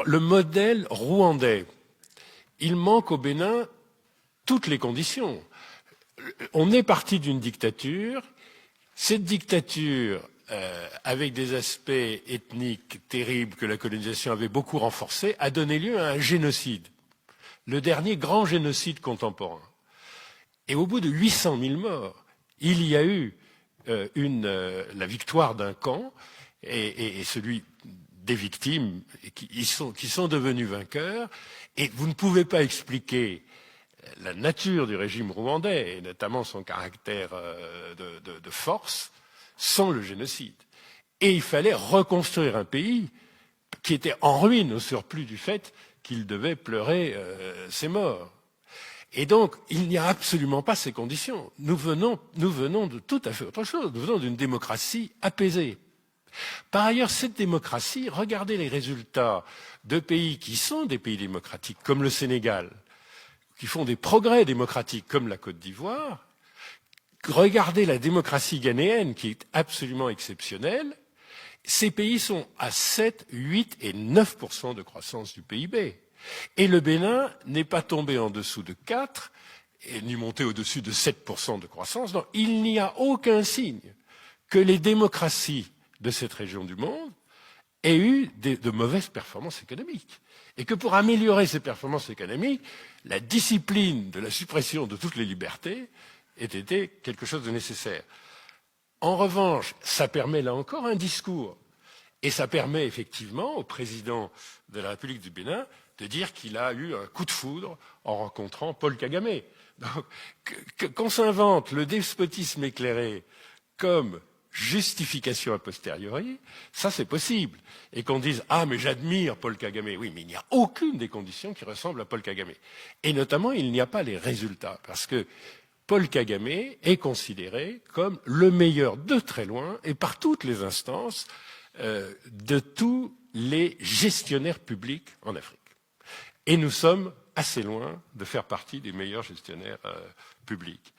Le modèle rwandais, il manque au Bénin toutes les conditions. On est parti d'une dictature. Cette dictature, avec des aspects ethniques terribles que la colonisation avait beaucoup renforcés, a donné lieu à un génocide, le dernier grand génocide contemporain. Et au bout de 800 000 morts, il y a eu la victoire d'un camp et celui des victimes qui sont devenus vainqueurs. Et vous ne pouvez pas expliquer la nature du régime rwandais, et notamment son caractère de force, sans le génocide. Et il fallait reconstruire un pays qui était en ruine au surplus du fait qu'il devait pleurer ses morts. Et donc, il n'y a absolument pas ces conditions. Nous venons de tout à fait autre chose. Nous venons d'une démocratie apaisée. Par ailleurs, cette démocratie, regardez les résultats de pays qui sont des pays démocratiques, comme le Sénégal, qui font des progrès démocratiques, comme la Côte d'Ivoire. Regardez la démocratie ghanéenne, qui est absolument exceptionnelle. Ces pays sont à 7, 8 et 9% de croissance du PIB. Et le Bénin n'est pas tombé en dessous de 4, et ni monté au-dessus de 7% de croissance. Non, il n'y a aucun signe que les démocraties de cette région du monde aient eu de mauvaises performances économiques. Et que pour améliorer ces performances économiques, la discipline de la suppression de toutes les libertés ait été quelque chose de nécessaire. En revanche, ça permet là encore un discours. Et ça permet effectivement au président de la République du Bénin de dire qu'il a eu un coup de foudre en rencontrant Paul Kagame. Donc, qu'on s'invente le despotisme éclairé comme justification a posteriori, ça c'est possible. Et qu'on dise « Ah, mais j'admire Paul Kagame ». Oui, mais il n'y a aucune des conditions qui ressemblent à Paul Kagame. Et notamment, il n'y a pas les résultats. Parce que Paul Kagame est considéré comme le meilleur de très loin et par toutes les instances de tous les gestionnaires publics en Afrique. Et nous sommes assez loin de faire partie des meilleurs gestionnaires publics.